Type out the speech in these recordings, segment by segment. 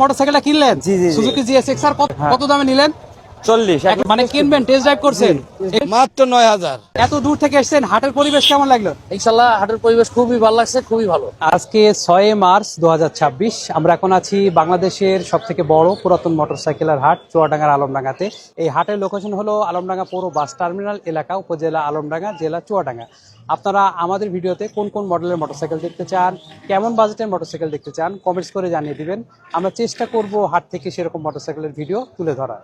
মোটরসাইকেলটা কিনলেন? জি, জি, জি। Suzuki GSX-R কত দামে নিলেন? 40 মানে কিনবেন, টেস্ট ড্রাইভ করছেন? মাত্র 9000। এত দূর থেকে এসেছেন, হাটের পরিবেশ কেমন লাগলো? ইনশাল্লাহ হাটের পরিবেশ খুবই ভালো লাগছে, খুবই ভালো। আজকে 6 মার্চ 2026, আমরা এখন আছি বাংলাদেশের সবথেকে বড় পুরাতন মোটরসাইকেলের হাট চুয়াডাঙ্গার আলমডাঙ্গাতে। এই হাটের লোকেশন হলো আলমডাঙ্গা পৌর বাস টার্মিনাল এলাকা, উপজেলা আলমডাঙ্গা, জেলা চুয়াডাঙ্গা। আপনারা আমাদের ভিডিওতে কোন কোন মডেলের মোটরসাইকেল দেখতে চান, কেমন বাজেটের মোটরসাইকেল দেখতে চান, কমেন্টস করে জানিয়ে দিবেন। আমরা চেষ্টা করব হাট থেকে সেরকম মোটরসাইকেলের ভিডিও তুলে ধরার।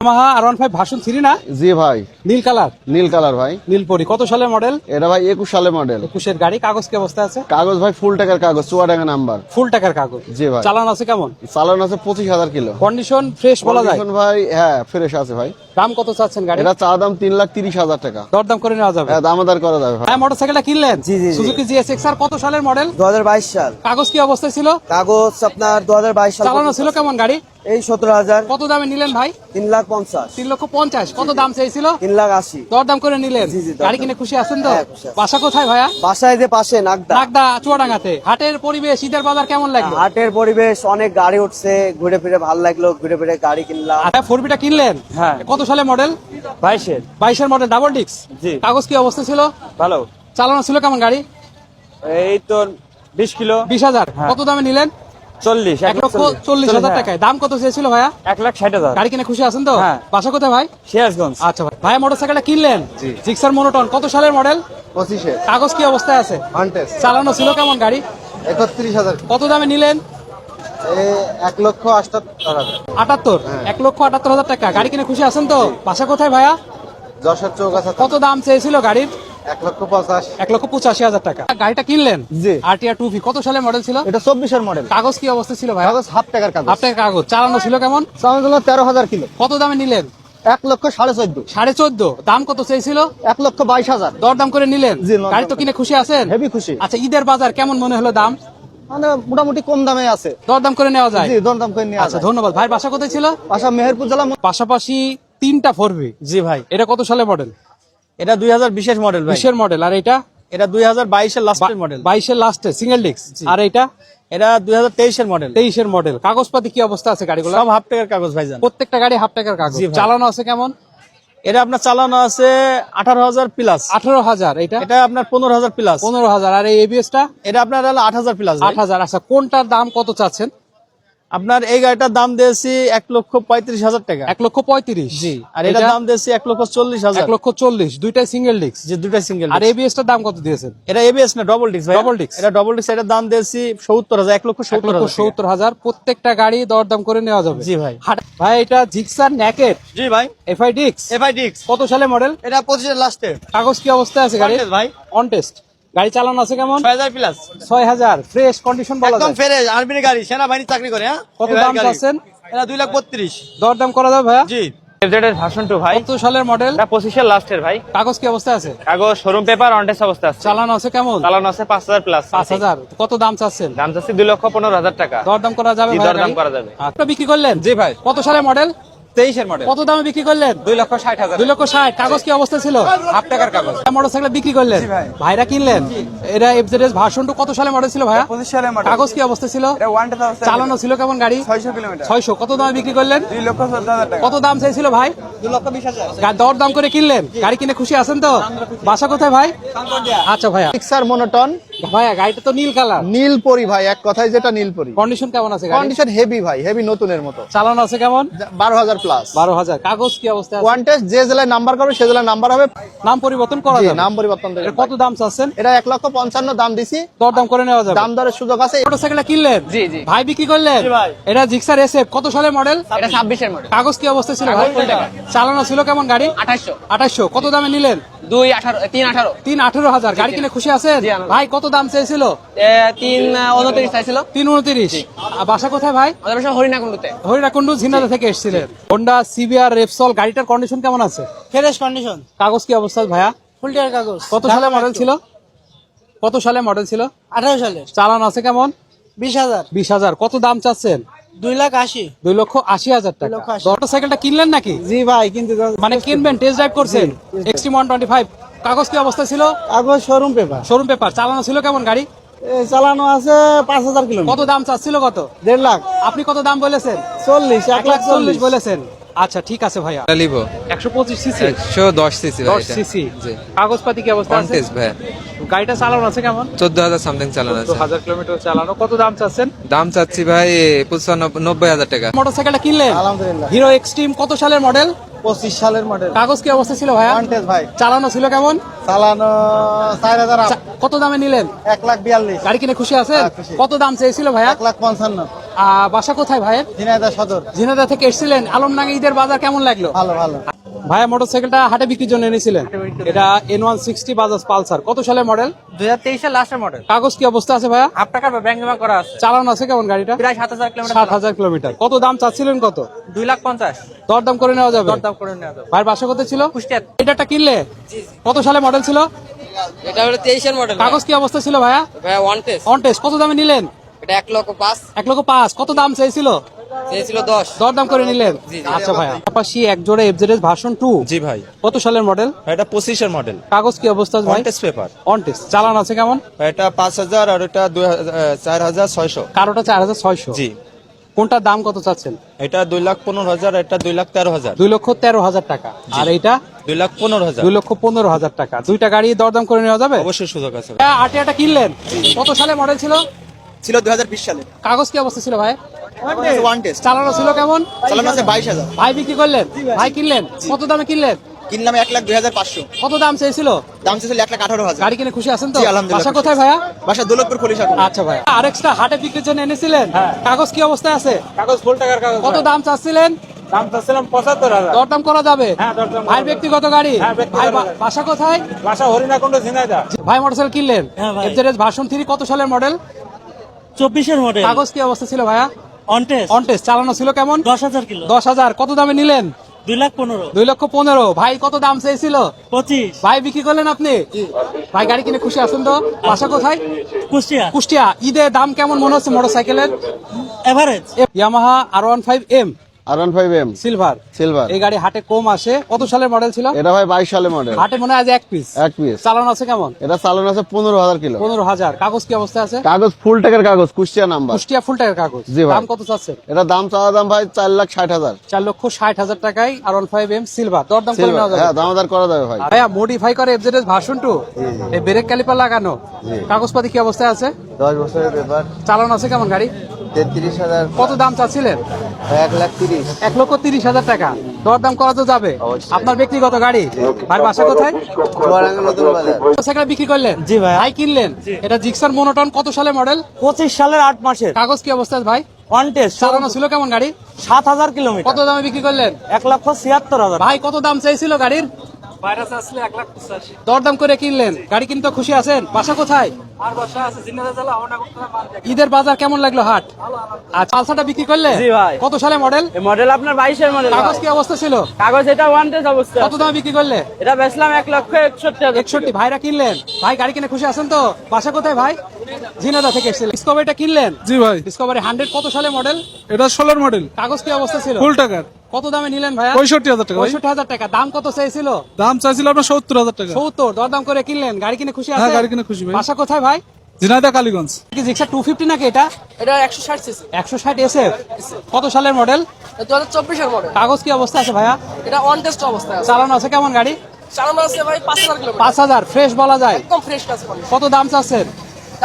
ইয়ামাহা R15 ভার্সন 3 না? জি ভাই, নীল কালার। নীল কালার ভাই। নীলপরি কত সালের মডেল? এটা ভাই 21 সালের মডেল। 21 গাড়ি। কাগজ কি অবস্থা আছে? কাগজ ভাই ফুল টাকার কাগজ, চুয়াডাঙ্গা নাম্বার। ফুল টাকার কাগজ। জি ভাই। চালান আছে কেমন? চালান আছে 25,000 কিলো। কন্ডিশন ফ্রেশ বলা যায়? কন্ডিশন ভাই হ্যাঁ ফ্রেশ আছে ভাই। দাম কত চাচ্ছেন গাড়ি? এটা চা দাম 3,30,000 টাকা। দরদাম করে নেওয়া যাবে? হ্যাঁ দামাদার করা যাবে ভাই। হ্যাঁ, মোটরসাইকেলটা কিনলেন? জি, জি, জি। সুজুকি জিএসএক্সআর কত সালের মডেল? 2022 সাল। কাগজ কি অবস্থায় ছিল? কাগজ আপনার 2022 সাল। চালানো ছিল কেমন গাড়ি? এই 17,000। কত দামে নিলেন ভাই? 3,50,000। 3,50,000। কত দাম চাইছিল? 3,80,000। দরদাম করে নিলেন? জি, জি, দরদাম। গাড়ি কিনে খুশি আছেন তো? হ্যাঁ, খুশি আছি। বাসা কোথায় ভাইয়া? বাসায় যে পাশে নাগদা। নাগদা চুয়াডাঙ্গাতে। হাটের পরিবেশ, ঈদের বাজার কেমন লাগলো? হাটের পরিবেশ, অনেক গাড়ি উঠছে, ঘুরে ফিরে ভালো লাগলো, ঘুরে ফিরে গাড়ি কিনলাম। আচ্ছা, 4বিটা কিনলেন? হ্যাঁ। কত সালে মডেল? 22-এর। 22-এর মডেল, ডাবল ডিস্ক। জি। কাগজ কি অবস্থা ছিল? ভালো। চালানো ছিল কেমন গাড়ি? এই তো 20 কিলো। 20,000। কত দামে নিলেন? 40। 1,40,000 টাকায়। দাম কত চেয়েছিল ভাইয়া? 1,60,000। গাড়ি কিনে খুশি আছেন তো? হ্যাঁ। বাসা কোথায় ভাই? সিরাজগঞ্জ। আচ্ছা ভাই, ভাইয়া মোটরসাইকেলটা কিনলেন? জি। জিক্সার মনোটন কত সালের মডেল? 25-এর কাগজ কি অবস্থায় আছে? কন্টেস্ট। চালানো ছিল কেমন গাড়ি? 31,000। কত দামে নিলেন? 1,78,000। 78। 1,78,000 টাকা। গাড়ি কিনে খুশি আছেন তো? বাসা কোথায় ভাইয়া? যশোর চৌগাছা। কত দাম চেয়েছিল গাড়ির? 1,50,000। 1,85,000 টাকা। গাড়িটা কিনলেন? জি। RTR 2V কত সালের মডেল ছিল? এটা 24-এর মডেল। কাগজ কি অবস্থা ছিল ভাইয়া? কাগজ হাফ টাকার কাগজ। আপনার কাগজ। চালানো ছিল কেমন? চালান হলো 13,000 কিলো। কত দামে নিলেন? 1,14,500। 14.5। দাম কত চেয়েছিল? 1,22,000। দরদাম করে নিলেন? জি, দরদাম গাড়ি তো কিনে খুশি আছেন? হেভি খুশি। আচ্ছা, ঈদের বাজার কেমন মনে হলো দাম? মানে মোটামুটি কম দামে আছে। দরদাম করে নেওয়া যায়? জি দরদাম করে নিয়ে আচ্ছা, আসা। ধন্যবাদ ভাই। বাসা কোথায় ছিল? পাশা মেহেরপুর জেলা। পাশাপাশি 3টা 4V। জি ভাই। এটা কত সালে মডেল? এটা 2020-এর মডেল ভাই। 20-এর মডেল। আর এটা? এটা 2022-এর লাস্টের মডেল। 22-এর লাস্টে সিঙ্গেল ডিস্ক। আর এটা? এটা 2023-এর মডেল। 23-এর মডেল। কাগজপাতি কি অবস্থা আছে গাড়িগুলো? সব হাফ টাকার কাগজ ভাইজান। প্রত্যেকটা গাড়ি হাফ টাকার কাগজ। জি ভাই। চালানো আছে কেমন? এটা আপনার চালানো আছে 18,000 প্লাস। 18,000। এটা? এটা আপনার 15,000 প্লাস। 15,000। আর এই ABS-টা? এটা আপনার হলো 8,000 প্লাস। 8,000। আচ্ছা, কোনটার দাম কত চাচ্ছেন? আপনার এই গাড়িটার দাম দিয়েছি 1,35,000 টাকা। 1,35,000। জি। আর এটার দাম দিয়েছি 1,40,000। 1,40,000। দুইটাই সিঙ্গেল ডিস্ক। যে দুটা সিঙ্গেল। আর ABS-টার দাম কত দিয়েছেন? এটা এবিএস না ডবল ডিস্ক ভাই। Double disc। এটা ডবল ডিস্ক। এটার দাম দিয়েছি 70,000। 1,70,000। 1,70,000। প্রত্যেকটা গাড়ি দরদাম করে নেওয়া যাবে? জি ভাই। ভাই, এটা জিক্সার নেকেড জি ভাই। FI disc. FI disc. কত সালে মডেল? এটা 25-এর লাস্টে। কাগজ কি অবস্থায় আছে গাড়ি? ভাই। On test. গাড়ি চালানো আছে কেমন? 6,000 প্লাস। 6,000। ফ্রেশ কন্ডিশন বলা একদম যায়? ফ্রেশ আর্মির গাড়ি, সেনাবাহিনী চাকরি করে। হ্যাঁ। কত এবার দাম গাড়ি। চাচ্ছেন? এটা 2,32,000। দরদাম করা যাবে ভাইয়া? জি। এফজেড এর ভার্সন 2 ভাই। কত সালের মডেল? এটা 25-এর লাস্টের ভাই। কাগজ কি অবস্থায় আছে? কাগজ শোরুম পেপার অনটেস অবস্থা আছে। চালানো আছে কেমন? চালানো আছে 5,000 প্লাস। 5,000। কত দাম চাচ্ছেন? দাম চাচ্ছি 2,15,000 টাকা। দরদাম করা যাবে জি, ভাইয়া দরদাম গাড়ি? করা যাবে। আচ্ছা, বিক্রি করলেন? জি ভাই। কত সালের মডেল? 23-এর মডেল। কত দামে বিক্রি করলেন? 2,60,000। 2,60,000। কাগজ কি অবস্থা ছিল? হাফ টাকার কাগজ। মোটরসাইকেল বিক্রি করলেন? জি ভাই। ভাইরা কিনলেন? এটা FZS ভার্সন 2 কত সালে মডেল ছিল ভাইয়া? 25 সালের মডেল। কাগজ কি অবস্থা ছিল? এটা 1,000। চালানো ছিল কেমন গাড়ি? 600 কিলোমিটার। 600। কত দামে বিক্রি করলেন? 2,14,000 টাকা। কত দাম চাইছিল ভাই? 2,20,000। দর দাম করে কিনলেন? গাড়ি কিনে খুশি আছেন তো? বাসা কোথায় ভাই? আচ্ছা ভাইয়া। জিক্সার মনোটন ভাইয়া, গাড়িটা তো নীল কালার। নীলপরি ভাই, এক কথায় যেটা নীলপরি। কন্ডিশন কেমন আছে গাড়ি? কন্ডিশন হেভি ভাই, হেভি নতুনের মতো। চালানো আছে কেমন? 12,000 প্লাস। 12,000। কাগজ কি অবস্থা আছে? ওয়ান টেস্ট যে জেলায় নাম্বার করবে সে জেলায় নাম্বার হবে। নাম পরিবর্তন করা জি, যাবে? নাম পরিবর্তন এর কত দাম চাচ্ছেন? এটা 1,55,000 দাম দিছি। দরদাম করে নেওয়া যাবে? দাম দরের সুযোগ আছে। মোটরসাইকেলটা কিনলেন? জি, জি। ভাই বিক্রি করলেন? জি ভাই। এটা জিক্সার SF কত সালের মডেল? এটা 26-এর মডেল। কাগজ কি অবস্থা ছিল ভাই? চালানো ছিল কেমন গাড়ি? 2800। 2800। কত দামে নিলেন? 3,18,000। 3,18,000। গাড়ি কিনে খুশি আছেন? জি, আলহামদুলিল্লাহ। ভাই কত দাম চেয়েছিল? 3,29 চাইছিল। 3,29। বাসা কোথায় ভাই? আমাদের বাসা হরিণাকুণ্ডুতে। হরিণাকুণ্ডু ঝিনাইদহ থেকে এসেছিলেন। হোন্ডা CBR রেপসল গাড়িটার কন্ডিশন কেমন আছে? Fresh condition. কাগজ কি অবস্থা ভাইয়া? ফুল টাকার কাগজ। কত সালে মডেল ছিল? কত সালে মডেল ছিল? 18 সালের। চালানো আছে কেমন? 20,000। 20,000। কত দাম চাচ্ছেন? 2,80,000। 2,80,000 টাকা। 2,80,000 মোটরসাইকেলটা কিনলেন নাকি? জি ভাই, কিন্তু মানে কিনবেন, টেস্ট ড্রাইভ করছেন? Xtreme 125। কাগজ কি অবস্থা ছিল? কাগজ শোরুম পেপার। Showroom paper. চালানো ছিল কেমন গাড়ি? চালানো আছে 5,000 কিলোমিটার। কত দাম চাচ্ছিল কত? 1.5 লাখ। আপনি কত দাম বলেছেন? 40, 1,40,000 বলেছেন। আচ্ছা ঠিক আছে ভাইয়া। লিভো 125 সিসি 110 সিসি 10 সিসি জি কাগজপাতি কি অবস্থা আছে? কন্টেস্ট ভাই গাড়িটা চালানো আছে কেমন? 14000 সামথিং চালানো আছে 1000 কিলোমিটার চালানো। কত দাম চাচ্ছেন? দাম চাচ্ছি ভাই 95000 টাকা মোটরসাইকেলটা কিনলেন? আলহামদুলিল্লাহ। হিরো এক্সট্রিম কত সালের মডেল? 25 সালের মডেল। কাগজ কি অবস্থা ছিল ভাইয়া? কন্টেস্ট ভাই। চালানো ছিল কেমন? চালানো 4,000 আপ। কত দামে নিলেন? 1,42,000। গাড়ি কিনে খুশি আছেন? হ্যাঁ, খুশি। কত দাম চেয়েছিল ভাইয়া? 1,55,000। বাসা কোথায় ভাইয়ের? ঝিনাইদহ সদর। ঝিনাইদহ থেকে এসেছিলেন। আলমডাঙ্গা ঈদের বাজার কেমন লাগলো? ভালো ভালো। ভাইয়া মোটরসাইকেলটা হাটে বিক্রির জন্য এনেছিলেন। এটা N160 বাজাজ পালসার। কত সালের মডেল? 2023 এর লাস্টের মডেল। কাগজ কি অবস্থা আছে ভাইয়া? হাফ টাকার ব্যাংক জমা করা আছে। চালানো আছে কেমন গাড়িটা? প্রায় 7,000 কিলোমিটার। 7,000 কিলোমিটার। কত দাম চাচ্ছিলেন কত? 2,50,000 দরদাম করে নেওয়া যাবে? দরদাম করে নেওয়া যাবে। ভাইয়ের বাসা কোথায় ছিল? কুষ্টিয়া। এটাটা কিনলে কত সালে মডেল ছিল? এটা হলো 23 এর মডেল। কাগজ কি অবস্থা ছিল ভাইয়া? ভাই ওয়ান টেস্ট। On test. কত দামে নিলেন? এটা 1,05,000 1,05,000। কত দাম চাইছিল? চেয়েছিল 10। দরদাম করে নিলেন? আচ্ছা ভাইয়া। পাশাপাশি এক জোড়া এফজেডএস ভার্সন 2। জি ভাই, কত সালের মডেল? এটা 25-এর মডেল, কাগজ কি অবস্থা ভাই? Contest paper. On test. চালান আছে কেমন? এটা 5,000 আর এটা 4,600। কারোটা 4,600। জি, কোনটার দাম কত চাচ্ছেন? এটা 2,15,000, এটা 2,13,000। 2,13,000 টাকা। আর এইটা 2,15,000। 2,15,000 টাকা। দুইটা গাড়ি দরদাম করে নেওয়া যাবে? অবশ্যই সুযোগ আছে। আটিয়াটা কিনলেন? কত সালে মডেল ছিল? ছিল 2020 সালে। কাগজ কি অবস্থা ছিল ভাই? One test. চালানো ছিল কেমন? চালানো আছে 22,000। ভাই বিক্রি করলেন? ভাই কিনলেন? কত দামে কিনলেন? কিনলাম 1,02,500। কত দাম চেয়েছিল? দাম ছিল 1,18,000। গাড়ি কিনে খুশি আছেন তো? জি, আলহামদুলিল্লাহ বাসা খুশি কোথায় ভাইয়া? বাসা দৌলতপুর খলিশাপুর। আচ্ছা ভাই। আরেকটা হাটে বিক্রির জন্য এনেছিলেন? কাগজ কি অবস্থায় আছে? কাগজ ফুল টাকার কাগজ। কত দাম চাচ্ছিলেন? দাম চাচ্ছিলাম 75,000। দরদাম করা যাবে? হ্যাঁ, দরদাম করা ভাইয়ের যাবে। ব্যক্তিগত গাড়ি? হ্যাঁ, ব্যক্তিগত ভাই গাড়ি। বাসা কোথায়? বাসা হরিণাকুণ্ড ঝিনাইদহ। ভাই মোটরসাইকেল কিনলেন? এফজেডএস ভার্সন 3 কত সালের মডেল? 24-এর মডেল। কাগজ কি অবস্থা ছিল ভাইয়া? অনটেস্ট। On test. চালানো ছিল কেমন? 10,000 কিলো। 10,000। কত দামে নিলেন? 2,15,000। 2,15,000। ভাই কত দাম চেয়েছিল? 25। ভাই বিক্রি করলেন আপনি? ভাই গাড়ি কিনে খুশি আছেন তো? বাসা কোথায়? কুষ্টিয়া। কুষ্টিয়া। ঈদে দাম কেমন মনে হচ্ছে মোটরসাইকেলের? Average. Yamaha R15M R15M silver. Silver. এই গাড়ি হাটে কম আসে। কত সালের মডেল ছিল? এটা ভাই 22 সালের মডেল, হাটে মনে হয় আজ এক পিস। এক পিস। চালানো আছে কেমন? এটা চালানো আছে 15,000 কিলো। 15,000। কাগজ কি অবস্থা আছে? কাগজ ফুল টাকার কাগজ, কুষ্টিয়া নাম্বার। কুষ্টিয়া ফুল টাকার কাগজ। জি ভাই। দাম কত চাচ্ছেন? এটা দাম চাওয়া দাম ভাই 4,60,000। 4,60,000 টাকায় R15M সিলভার। দরদাম করে সিলভার। নেওয়া যাবে? হ্যাঁ, দামাদার করা যাবে ভাই। ভাইয়া মডিফাই করে এফজেডএস ভার্সন 2। এই ব্রেক ক্যালিপার লাগানো। কাগজপাতি কি অবস্থায় আছে? 10 বছরের পেপার। চালানো আছে কেমন গাড়ি? 33,000। কত দাম চাচ্ছিলেন? 1,30,000। 1,30,000 টাকা। দরদাম করা তো যাবে? আপনার ব্যক্তিগত গাড়ি? ভাই বাসা কোথায়? চুয়াডাঙ্গা নতুন বাজার। মোটরসাইকেল বিক্রি করলেন? জি ভাই। ভাই কিনলেন? এটা জিক্সার মনোটন কত সালে মডেল? 25 সালের 8 মাসের। কাগজ কি অবস্থা ভাই? অনটেস্ট। চালানো ছিল কেমন গাড়ি? 7,000 কিলোমিটার। কত দামে বিক্রি করলেন? 1,76,000। ভাই কত দাম চাইছিল গাড়ির? দরদাম করে কিনলেন। গাড়ি কিনতে খুশি আছেন? বাসা কোথায়? ঈদের বাজার কেমন লাগলো হাট? আচ্ছা পালসারটা বিক্রি করলে? জি ভাই। কত সালে মডেল? এই মডেল আপনার 22 এর মডেল। কাগজ কি অবস্থা ছিল? কাগজ এটা ওয়ান টেস্ট অবস্থা। কত দামে বিক্রি করলে? এটা বেচলাম 1,61,000। 61। ভাইরা কিনলেন? ভাই গাড়ি কিনে খুশি আছেন তো? বাসা কোথায় ভাই? ঝিনাইদহ থেকে এসেছিলেন। ডিসকভারিটা কিনলেন? জি ভাই, ডিসকভারি 100 কত সালে মডেল? এটা 16 মডেল, কাগজ কি অবস্থা ছিল? ফুল টাকার, কত দামে নিলেন ভাইয়া? 65,000 টাকা ভাই। 65,000 টাকা। দাম কত চাইছিল? দাম চাইছিল আপনার 70,000 টাকা। 70। দরদাম করে কিনলেন। গাড়ি কিনে খুশি হ্যাঁ, আছেন? গাড়ি কিনে খুশি ভাই। বাসা কোথায় ভাই? ঝিনাইদহ কালীগঞ্জ। কি জিক্সার 250 নাকি এটা? এটা 160 সিসি। 160 SF। কত সালের মডেল? 2024 এর মডেল। কাগজ কি অবস্থা আছে ভাইয়া? এটা অন টেস্ট অবস্থায় আছে। চালানো আছে কেমন গাড়ি? চালানো আছে ভাই 5,000 কিলোমিটার। 5,000 ফ্রেশ বলা যায়? একদম ফ্রেশ কাজ করে। কত দাম চাচ্ছেন?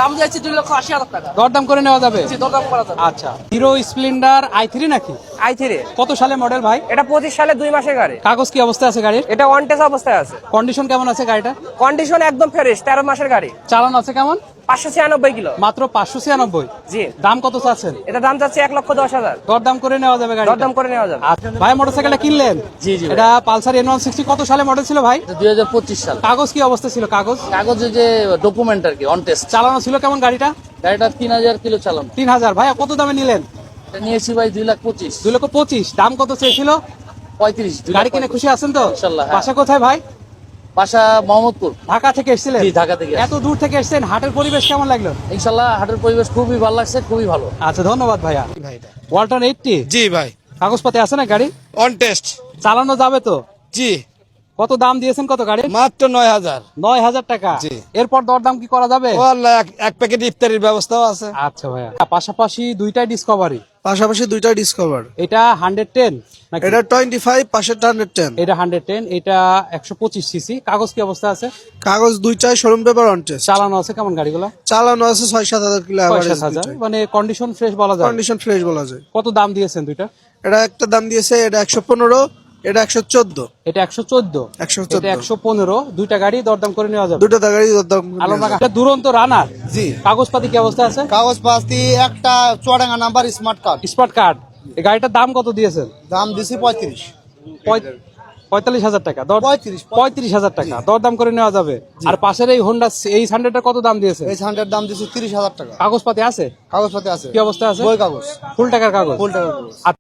দাম যাচ্ছে 2,80,000 টাকা। দরদাম করে নেওয়া যাবে? জি, দরদাম করা যাবে। আচ্ছা। হিরো স্প্লেন্ডার i3 নাকি? i3 কত সালে মডেল ভাই? এটা 25 সালে 2 মাসের গাড়ি। কাগজ কি অবস্থা আছে গাড়ির? এটা ওয়ান টেস্ট অবস্থায় আছে। কন্ডিশন কেমন আছে গাড়িটা? কন্ডিশন একদম ফ্রেশ, 13 মাসের গাড়ি। চালানো আছে কেমন? 596 কিলো। মাত্র 596। জি। দাম কত চাচ্ছেন? এটা দাম যাচ্ছে 1,10,000। দরদাম করে নেওয়া যাবে গাড়ি? দরদাম করে নেওয়া যাবে। ভাই মোটরসাইকেলটা কিনলেন? জি জি। এটা পালসার N160 কত সালে মডেল ছিল ভাই? 2025 সাল। কাগজ কি অবস্থা ছিল? কাগজ কাগজে যে ডকুমেন্ট আর কি অনটেস্ট। চালানো ছিল কেমন গাড়িটা? গাড়িটা 3,000 কিলো চালানো। 3,000। ভাইয়া কত দামে নিলেন? এটা নিয়েছি ভাই 2,25,000। 2,25,000। দাম কত চেয়েছিল? 35। গাড়ি কিনে খুশি আছেন তো? ইনশাআল্লাহ, হ্যাঁ। বাসা কোথায় ভাই? বাসা মোহাম্মদপুর। ঢাকা থেকে এসেছিলেন? জি, ঢাকা থেকে। এত দূর থেকে এসেছেন, হাটের পরিবেশ কেমন লাগলো? ইনশাআল্লাহ হাটের পরিবেশ খুবই ভালো লাগছে, খুবই ভালো। আচ্ছা ধন্যবাদ ভাইয়া। ওয়ালটন 80 জি ভাই, কাগজপাতি আছে না গাড়ি? On test. চালানো যাবে তো? জি, কত দাম দিয়েছেন কত গাড়ি? মাত্র 9,000। 9,000 টাকা। জি। এরপর দরদাম কি করা যাবে? ও আল্লাহ, এক প্যাকেট ইফতারির ব্যবস্থাও আছে। আচ্ছা ভাইয়া, পাশাপাশি দুইটাই ডিসকভারি। পাশাপাশি দুইটা ডিসকভার। এটা 110 নাকি? এটা 25, পাশেরটা 110। এটা 110, এটা 125 সিসি। কাগজ কি অবস্থা আছে? কাগজ দুইটাই শোরুম পেপার অন টেস্ট। চালানো আছে কেমন গাড়িগুলো? চালানো আছে 6-7 হাজার কিলো এভারেজ। 6,000, মানে কন্ডিশন ফ্রেশ বলা যায়। কন্ডিশন ফ্রেশ বলা যায়। কত দাম দিয়েছেন দুইটা? এটা একটা দাম দিয়েছে, এটা 115, এটা 114। এটা 114, 114। এটা 115। দুইটা গাড়ি দরদাম করে নেওয়া যাবে। দুটো গাড়ি দাম। আলমডাঙ্গা এটা দুরন্ত রানার। জি। কাগজপাতি কি অবস্থা আছে? কাগজ পাতি একটা Chuadanga number smart card, spot card. এই গাড়িটার দাম কত দিয়েছেন? দাম দিছি 35। 45,000 টাকা। 35,000 টাকা দরদাম করে নেওয়া যাবে। আর পাশের এই হোন্ডা এই 100 কত দাম দিয়েছে? এই 100 দাম দিছি 30,000 টাকা। কাগজপাতি আছে? কাগজ পাতি আছে, কি অবস্থা আছে? বই কাগজ, ফুল টাকার কাগজ। ফুল টাকা কাগজ।